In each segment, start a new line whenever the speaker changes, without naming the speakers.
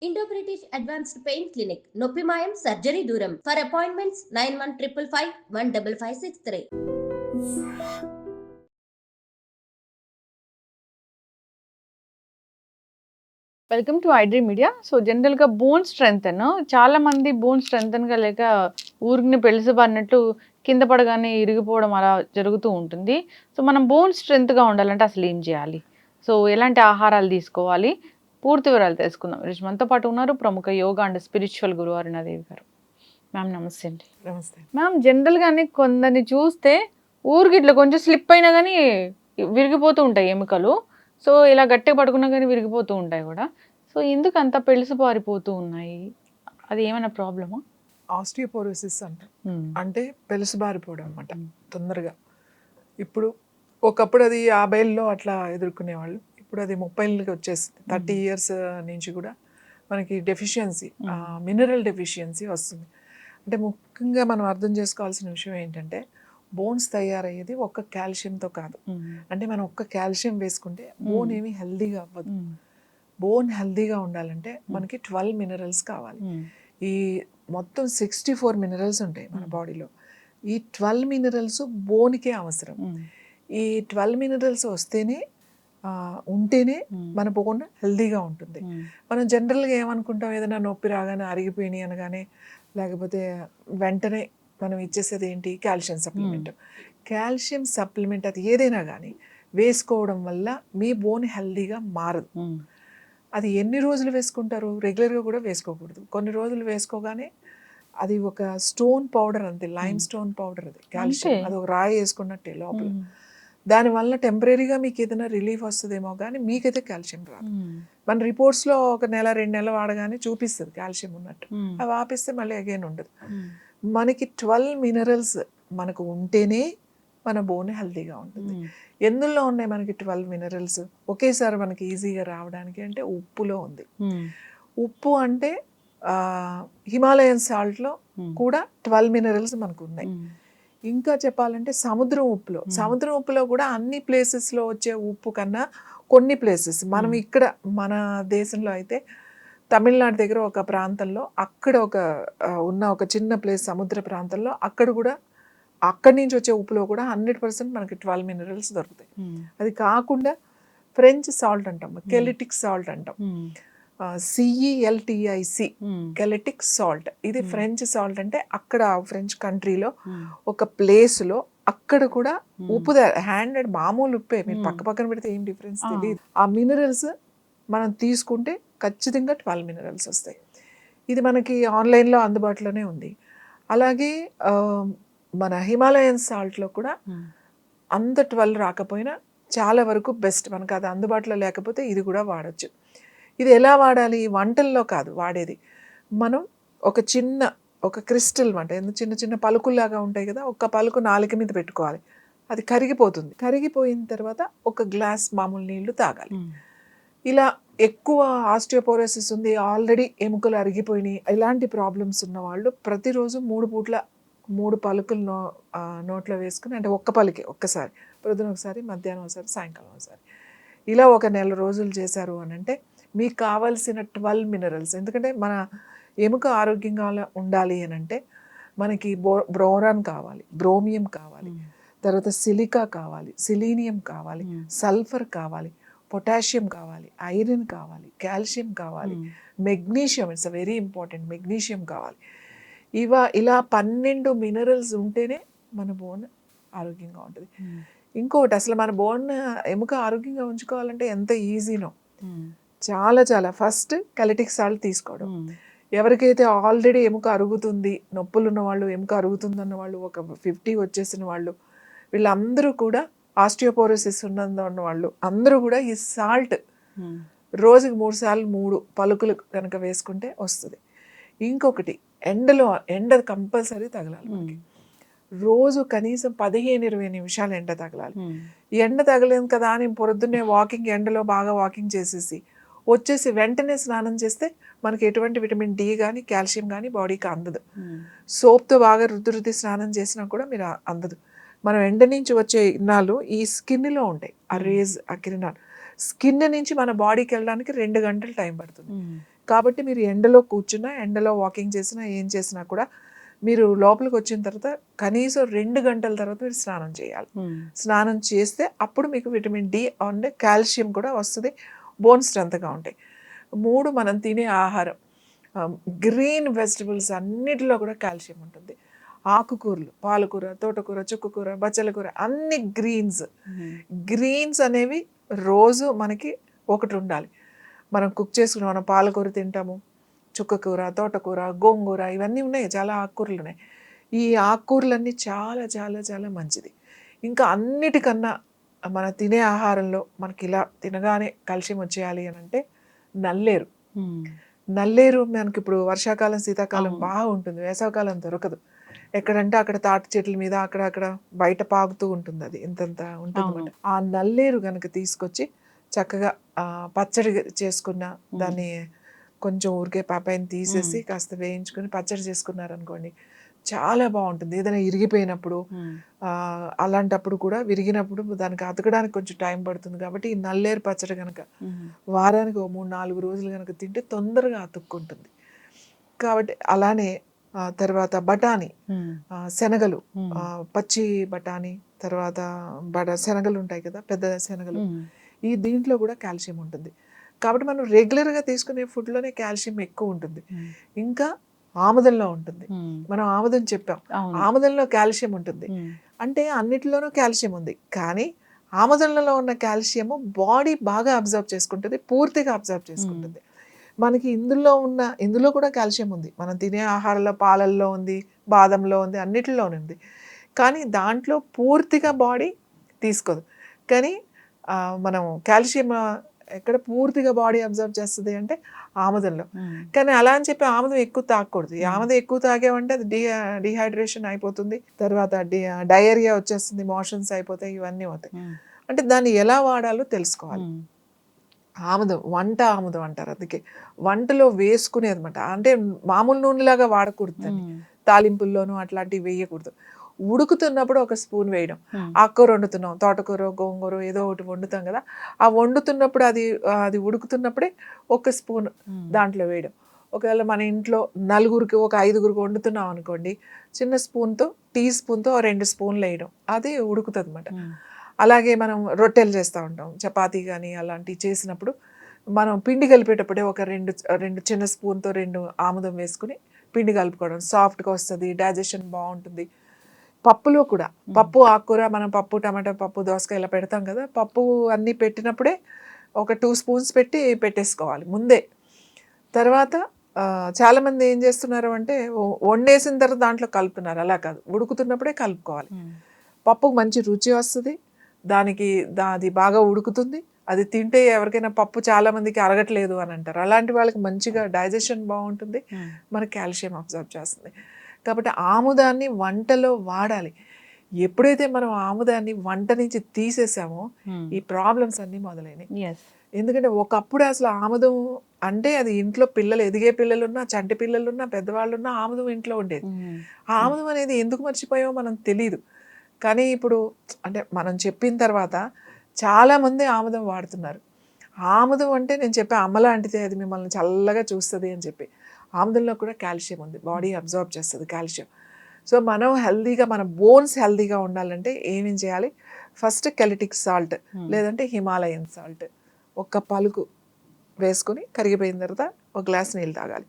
Indo British advanced pain clinic నొప్పి మాయం surgery దూరం for appointments 9155515563.
Welcome to iDream media. So జనరల్గా bone strengthen చాలా మంది బోన్ స్ట్రెంగ్తన్గా లేక ఊరికి పెలిసిపడినట్టు కింద పడగానే ఇరిగిపోవడం అలా జరుగుతూ ఉంటుంది. సో మనం బోన్ స్ట్రెంగ్త్గా ఉండాలంటే అసలు ఏం చేయాలి, సో ఎలాంటి ఆహారాలు తీసుకోవాలి, పూర్తి వివరాలు తెలుసుకుందాం. ఈరోజు మనతో పాటు ఉన్నారు ప్రముఖ యోగా అండ్ స్పిరిచువల్ గురువు అరుణాదేవి గారు. మ్యామ్ నమస్తే అండి.
నమస్తే.
మ్యామ్ జనరల్గానే కొందరిని చూస్తే ఊరికి ఇట్లా కొంచెం స్లిప్ అయినా కానీ విరిగిపోతూ ఉంటాయి ఎముకలు. సో ఇలా గట్టిగా పడుకున్నా కానీ విరిగిపోతూ ఉంటాయి కూడా. సో ఎందుకు అంత పెళుసుపారిపోతూ ఉన్నాయి, అది ఏమైనా ప్రాబ్లమా?
ఆస్టియోపోరోసిస్ అంటాం, అంటే పెలుసుబారిపోవడం అనమాట తొందరగా. ఇప్పుడు ఒకప్పుడు అది 50లో అట్లా ఎదుర్కొనేవాళ్ళు, ఇప్పుడు అది 30లకి వచ్చేసింది. 30 years నుంచి కూడా మనకి డెఫిషియన్సీ, మినరల్ డెఫిషియన్సీ వస్తుంది. అంటే ముఖ్యంగా మనం అర్థం చేసుకోవాల్సిన విషయం ఏంటంటే బోన్స్ తయారయ్యేది ఒక్క కాల్షియంతో కాదు. అంటే మనం ఒక్క కాల్షియం వేసుకుంటే బోన్ ఏమి హెల్దీగా అవ్వదు. బోన్ హెల్దీగా ఉండాలంటే మనకి 12 మినరల్స్ కావాలి. ఈ మొత్తం 64 మినరల్స్ ఉంటాయి మన బాడీలో. ఈ 12 మినరల్స్ బోన్కే అవసరం. ఈ 12 మినరల్స్ వస్తేనే ఉంటేనే మన బోన్ హెల్దీగా ఉంటుంది. మనం జనరల్గా ఏమనుకుంటాం, ఏదైనా నొప్పి రాగానే అరిగిపోయినాయి అనగానే లేకపోతే వెంటనే మనం ఇచ్చేసేది ఏంటి, కాల్షియం సప్లిమెంట్. కాల్షియం సప్లిమెంట్ అది ఏదైనా కానీ వేసుకోవడం వల్ల మీ బోన్ హెల్దీగా మారదు. అది ఎన్ని రోజులు వేసుకుంటారు, రెగ్యులర్గా కూడా వేసుకోకూడదు. కొన్ని రోజులు వేసుకోగానే అది ఒక స్టోన్ పౌడర్, అంతే, లైమ్ స్టోన్ పౌడర్, అది కాల్షియం, అది ఒక రాయి వేసుకున్నట్టే లోపల. దానివల్ల టెంపరీగా మీకు ఏదైనా రిలీఫ్ వస్తుందేమో కానీ మీకైతే కాల్షియం రాదు. మన రిపోర్ట్స్లో 1 నెల 2 నెలలు వాడగానే చూపిస్తుంది కాల్షియం ఉన్నట్టు. అవి ఆపిస్తే మళ్ళీ అగైన్ ఉండదు. మనకి 12 మినరల్స్ మనకు ఉంటేనే మన బోన్ హెల్తీగా ఉంటుంది. ఎందులో ఉన్నాయి మనకి 12 మినరల్స్ ఒకేసారి మనకి ఈజీగా రావడానికి అంటే ఉప్పులో ఉంది. ఉప్పు అంటే హిమాలయన్ సాల్ట్లో కూడా 12 మినరల్స్ మనకు ఉన్నాయి. ఇంకా చెప్పాలంటే సముద్రం ఉప్పులో కూడా అన్ని ప్లేసెస్లో వచ్చే ఉప్పు కన్నా కొన్ని ప్లేసెస్, మనం ఇక్కడ మన దేశంలో అయితే తమిళనాడు దగ్గర ఒక ప్రాంతంలో అక్కడ ఒక చిన్న ప్లేస్, సముద్ర ప్రాంతంలో అక్కడి నుంచి వచ్చే ఉప్పులో కూడా 100% మనకి 12 మినరల్స్ దొరుకుతాయి. అది కాకుండా ఫ్రెంచ్ సాల్ట్ అంటాం, కెలిటిక్ సాల్ట్ అంటాం, CELTIC, కెలిటిక్ సాల్ట్. ఇది ఫ్రెంచ్ సాల్ట్. అంటే అక్కడ ఫ్రెంచ్ కంట్రీలో ఒక ప్లేస్లో అక్కడ కూడా ఉప్పు, హ్యాండెడ్ మామూలు ఉప్పే, మీరు పక్కన పెడితే ఏం డిఫరెన్స్ తెలియదు. ఆ మినరల్స్ మనం తీసుకుంటే ఖచ్చితంగా 12 మినరల్స్ వస్తాయి. ఇది మనకి ఆన్లైన్లో అందుబాటులోనే ఉంది. అలాగే మన హిమాలయన్ సాల్ట్లో కూడా అంత 12 రాకపోయినా చాలా వరకు బెస్ట్. మనకు అది అందుబాటులో లేకపోతే ఇది కూడా వాడచ్చు. ఇది ఎలా వాడాలి, వంటల్లో కాదు వాడేది. మనం ఒక క్రిస్టల్ అంటే చిన్న చిన్న పలుకుల్లాగా ఉంటాయి కదా, ఒక పలుకు నాలుక మీద పెట్టుకోవాలి. అది కరిగిపోతుంది. కరిగిపోయిన తర్వాత ఒక గ్లాస్ మామూలు నీళ్లు తాగాలి. ఇలా ఎక్కువ ఆస్టియోపోరోసిస్ ఉంది, ఆల్రెడీ ఎముకలు అరిగిపోయినాయి, ఇలాంటి ప్రాబ్లమ్స్ ఉన్న వాళ్ళు ప్రతిరోజు 3 పూట్ల 3 పలుకులు నోట్లో వేసుకుని, అంటే ఒక్క పలికే ఒక్కసారి, పొద్దున ఒకసారి, మధ్యాహ్నం ఒకసారి, సాయంకాలం ఒకసారి, ఇలా ఒక నెల రోజులు చేశారు అని అంటే మీకు కావాల్సిన 12 మినరల్స్. ఎందుకంటే మన ఎముక ఆరోగ్యంగా ఉండాలి అని అంటే మనకి బ్రోరాన్ కావాలి, బ్రోమియం కావాలి, తర్వాత సిలికా కావాలి, సిలీనియం కావాలి, సల్ఫర్ కావాలి, పొటాషియం కావాలి, ఐరన్ కావాలి, కాల్షియం కావాలి, magnesium, it's a very important, magnesium కావాలి. ఇలా 12 మినరల్స్ ఉంటేనే మన బోన్ ఆరోగ్యంగా ఉంటుంది. ఇంకోటి, అసలు మన బోన్ ఎముక ఆరోగ్యంగా ఉంచుకోవాలంటే ఎంత ఈజీనో, చాలా ఫస్ట్ కెలిటిక్ సాల్ట్ తీసుకోవడం. ఎవరికైతే ఆల్రెడీ ఎముక అరుగుతుంది, నొప్పులు ఉన్న వాళ్ళు, ఎముక అరుగుతుంది అన్న వాళ్ళు, ఒక 50 వచ్చేసిన వాళ్ళు, వీళ్ళందరూ కూడా ఆస్టియోపోరోసిస్ ఉన్న వాళ్ళు అందరూ కూడా ఈ సాల్ట్ రోజుకి 3 సార్లు 3 పలుకులు కనుక వేసుకుంటే వస్తుంది. ఇంకొకటి, ఎండ కంపల్సరీ తగలాలి మనకి. రోజు కనీసం 15-20 నిమిషాలు ఎండ తగలాలి. ఈ ఎండ తగలేదు కదా అని పొద్దున్నే ఎండలో బాగా వాకింగ్ చేసేసి వచ్చేసి వెంటనే స్నానం చేస్తే మనకి ఎటువంటి విటమిన్ డి కానీ కాల్షియం కానీ బాడీకి అందదు. సోప్తో బాగా రుద్ది స్నానం చేసినా కూడా మీరు అందదు. మనం ఎండ నుంచి వచ్చే కిరణాలు ఈ స్కిన్లో ఉంటాయి, ఆ రేజ్, ఆ కిరణాలు స్కిన్ నుంచి మన బాడీకి వెళ్ళడానికి 2 గంటలు టైం పడుతుంది. కాబట్టి మీరు ఎండలో కూర్చున్నా, ఎండలో వాకింగ్ చేసినా, ఏం చేసినా కూడా మీరు లోపలికి వచ్చిన తర్వాత కనీసం 2 గంటల తర్వాత మీరు స్నానం చేయాలి. స్నానం చేస్తే అప్పుడు మీకు విటమిన్ డి అండ్ కాల్షియం కూడా వస్తుంది, బోన్ స్ట్రెంత్గా ఉంటాయి. 3 మనం తినే ఆహారం, గ్రీన్ వెజిటబుల్స్ అన్నిటిలో కూడా కాల్షియం ఉంటుంది. ఆకుకూరలు, పాలకూర, తోటకూర, చుక్కకూర, బచ్చల కూర, అన్ని గ్రీన్స్ అనేవి రోజు మనకి ఒకటి ఉండాలి. మనం కుక్ చేసుకుని మనం పాలకూర తింటాము, చుక్కకూర, తోటకూర, గోంగూర, ఇవన్నీ ఉన్నాయి, చాలా ఆకుకూరలు ఉన్నాయి. ఈ ఆకుకూరలన్నీ చాలా చాలా చాలా మంచిది. ఇంకా అన్నిటికన్నా మన తినే ఆహారంలో మనకి ఇలా తినగానే కాల్షియం వచ్చేయాలి అని అంటే నల్లేరు. నల్లేరు మనకి ఇప్పుడు వర్షాకాలం, శీతాకాలం బాగా ఉంటుంది, వేసవకాలం దొరకదు. ఎక్కడంటే అక్కడ తాటి చెట్ల మీద అక్కడ బయట పాగుతూ ఉంటుంది, అది ఇంతంత ఉంటుంది. ఆ నల్లేరు కనుక తీసుకొచ్చి చక్కగా పచ్చడి చేసుకున్న దాన్ని కొంచెం ఊరికే పాపాయిని తీసేసి కాస్త వేయించుకొని పచ్చడి చేసుకున్నారనుకోండి, చాలా బాగుంటుంది. ఏదైనా ఇరిగిపోయినప్పుడు అలాంటప్పుడు కూడా, విరిగినప్పుడు దానికి అతకడానికి కొంచెం టైం పడుతుంది. కాబట్టి ఈ నల్లేరు పచ్చడి కనుక వారానికి 3-4 రోజులు కనుక తింటే తొందరగా అతుక్కుంటుంది. కాబట్టి అలానే తర్వాత బఠానీ, శనగలు, పచ్చి బఠానీ, తర్వాత శనగలు ఉంటాయి కదా, పెద్ద శనగలు, ఈ దీంట్లో కూడా కాల్షియం ఉంటుంది. కాబట్టి మనం రెగ్యులర్గా తీసుకునే ఫుడ్లోనే కాల్షియం ఎక్కువ ఉంటుంది. ఇంకా ఆముదంలో ఉంటుంది. మనం ఆముదం చెప్పాం, ఆముదంలో కాల్షియం ఉంటుంది. అంటే అన్నిటిలోనూ కాల్షియం ఉంది, కానీ ఆముదంలో ఉన్న కాల్షియము బాడీ బాగా అబ్జర్వ్ చేసుకుంటుంది, పూర్తిగా అబ్జర్వ్ చేసుకుంటుంది. మనకి ఇందులో కూడా కాల్షియం ఉంది. మనం తినే ఆహారంలో, పాలల్లో ఉంది, బాదంలో ఉంది, అన్నిటిలో ఉంది. కానీ దాంట్లో పూర్తిగా బాడీ తీసుకోదు. కానీ మనం కాల్షియం ఎక్కడ పూర్తిగా బాడీ అబ్జర్వ్ చేస్తుంది అంటే ఆముదంలో. కానీ అలా అని చెప్పి ఆముదం ఎక్కువ తాగకూడదు. ఆముదం ఎక్కువ తాగేమంటే అది డిహైడ్రేషన్ అయిపోతుంది, తర్వాత డయేరియా వచ్చేస్తుంది, మోషన్స్ అయిపోతాయి, ఇవన్నీ అవుతాయి. అంటే దాన్ని ఎలా వాడాలో తెలుసుకోవాలి. ఆముదం, వంట ఆముదం అంటారు, అందుకే వంటలో వేసుకునేది అనమాట. అంటే మామూలు నూనెలాగా వాడకూడదు దాన్ని, తాలింపుల్లోనూ అట్లాంటివి వేయకూడదు. ఉడుకుతున్నప్పుడు ఒక స్పూన్ వేయడం. ఆకుకూర వండుతున్నాం, తోటకూర, గోంగూర, ఏదో ఒకటి వండుతాం కదా, ఆ వండుతున్నప్పుడు అది ఉడుకుతున్నప్పుడే ఒక స్పూన్ దాంట్లో వేయడం. ఒకవేళ మన ఇంట్లో నలుగురికి, ఒక 5గురికి వండుతున్నాం అనుకోండి, చిన్న స్పూన్తో, టీ స్పూన్తో 2 స్పూన్లు వేయడం, అది ఉడుకుతుంది అనమాట. అలాగే మనం రొట్టెలు చేస్తూ ఉంటాం, చపాతీ కానీ అలాంటివి చేసినప్పుడు మనం పిండి కలిపేటప్పుడే ఒక రెండు చిన్న స్పూన్తో 2 ఆముదం వేసుకుని పిండి కలుపుకోవడం, సాఫ్ట్గా వస్తుంది, డైజెషన్ బాగుంటుంది. పప్పులో కూడా, పప్పు, ఆకుకూర, మనం పప్పు, టమాటా పప్పు, దోసకాయ ఇలా పెడతాం కదా, పప్పు అన్నీ పెట్టినప్పుడే ఒక 2 స్పూన్స్ పెట్టేసుకోవాలి ముందే. తర్వాత చాలామంది ఏం చేస్తున్నారు అంటే వండేసిన తర్వాత దాంట్లో కలుపుతున్నారు, అలా కాదు, ఉడుకుతున్నప్పుడే కలుపుకోవాలి. పప్పుకు మంచి రుచి వస్తుంది, అది బాగా ఉడుకుతుంది. అది తింటే ఎవరికైనా పప్పు చాలామందికి అరగట్లేదు అని అంటారు, అలాంటి వాళ్ళకి మంచిగా డైజెషన్ బాగుంటుంది, మనకి కాల్షియం అబ్జర్వ్ చేస్తుంది. కాబట్టి ఆముదాన్ని వంటలో వాడాలి. ఎప్పుడైతే మనం ఆముదాన్ని వంట నుంచి తీసేసామో ఈ ప్రాబ్లమ్స్ అన్నీ మొదలైనవి. ఎందుకంటే ఒకప్పుడు అసలు ఆముదం అంటే అది ఇంట్లో ఎదిగే పిల్లలున్నా, చంటి పిల్లలున్నా, పెద్దవాళ్ళున్నా ఆముదం ఇంట్లో ఉండేది. ఆ ఆముదం అనేది ఎందుకు మర్చిపోయామో మనం తెలియదు. కానీ ఇప్పుడు అంటే మనం చెప్పిన తర్వాత చాలామంది ఆముదం వాడుతున్నారు. ఆముదం అంటే నేను చెప్పే అమ్మలాంటిదే, అది మిమ్మల్ని చల్లగా చూస్తుంది అని చెప్పి. ఆముదంలో కూడా కాల్షియం ఉంది, బాడీ అబ్జర్వ్ చేస్తుంది కాల్షియం. సో మనం హెల్దీగా, మన బోన్స్ హెల్దీగా ఉండాలంటే ఏమేం చేయాలి? ఫస్ట్ కెలిటిక్ సాల్ట్ లేదంటే హిమాలయన్ సాల్ట్ ఒక పలుకు వేసుకొని కరిగిపోయిన తర్వాత ఒక గ్లాస్ నీళ్ళు తాగాలి.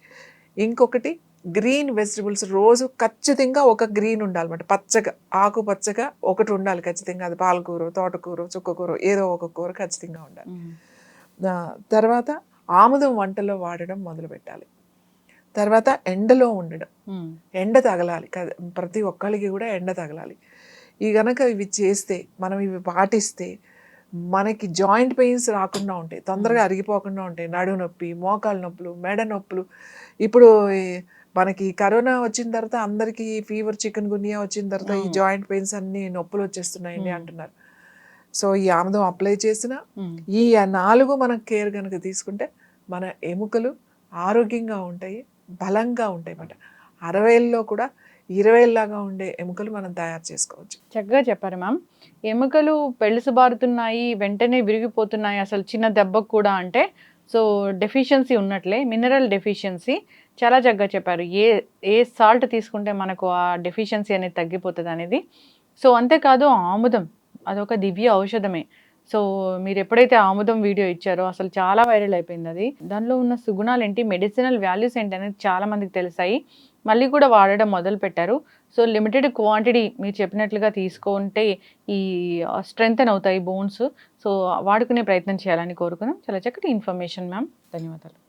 ఇంకొకటి గ్రీన్ వెజిటబుల్స్, రోజు ఖచ్చితంగా ఒక గ్రీన్ ఉండాలన్నమాట, పచ్చగా, ఆకుపచ్చగా ఒకటి ఉండాలి ఖచ్చితంగా. అది పాలకూర, తోటకూర, చుక్కకూర, ఏదో ఒక కూర ఖచ్చితంగా ఉండాలి. తర్వాత ఆముదం వంటలో వాడడం మొదలు పెట్టాలి. తర్వాత ఎండలో ఉండడం, ఎండ తగలాలి, ప్రతి ఒక్కరికి కూడా ఎండ తగలాలి. ఇవి చేస్తే, మనం ఇవి పాటిస్తే మనకి జాయింట్ పెయిన్స్ రాకుండా ఉంటాయి, తొందరగా అరిగిపోకుండా ఉంటాయి. నడుము నొప్పి, మోకాలు నొప్పులు, మెడ నొప్పులు. ఇప్పుడు మనకి కరోనా వచ్చిన తర్వాత అందరికీ ఫీవర్, చికెన్ గున్యా వచ్చిన తర్వాత ఈ జాయింట్ పెయిన్స్ అన్ని నొప్పులు వచ్చేస్తున్నాయండి అంటున్నారు. సో ఈ ఆముదం అప్లై చేసిన ఈ 4 మనం కేర్ కనుక తీసుకుంటే మన ఎముకలు ఆరోగ్యంగా ఉంటాయి, బలంగా ఉంటాయి అన్నమాట. 60లో కూడా 20లాగా ఉండే ఎముకలు మనం తయారు చేసుకోవచ్చు.
చక్కగా చెప్పారు మ్యామ్. ఎముకలు పెళుసుబారుతున్నాయి, వెంటనే విరిగిపోతున్నాయి అసలు చిన్న దెబ్బకు కూడా అంటే సో డెఫిషియన్సీ ఉన్నట్లే మినరల్ డెఫిషియన్సీ చాలా చక్కగా చెప్పారు. ఏ సాల్ట్ తీసుకుంటే మనకు ఆ డెఫిషియన్సీ అనేది తగ్గిపోతుంది అనేది. సో అంతేకాదు ఆముదం అదొక దివ్య ఔషధమే. సో మీరు ఎప్పుడైతే ఆముదం వీడియో ఇచ్చారో అసలు చాలా వైరల్ అయిపోయింది అది. దానిలో ఉన్న సుగుణాలు ఏంటి, మెడిసినల్ వాల్యూస్ ఏంటి అనేది చాలా మందికి తెలిసాయి. మళ్ళీ కూడా వాడడం మొదలుపెట్టారు. సో లిమిటెడ్ క్వాంటిటీ మీరు చెప్పినట్లుగా తీసుకుంటే ఈ స్ట్రెంగ్తెన్ అవుతాయి బోన్స్. సో వాడుకునే ప్రయత్నం చేయాలని కోరుకున్నాం. చాలా చక్కటి ఇన్ఫర్మేషన్ మ్యామ్. ధన్యవాదాలు.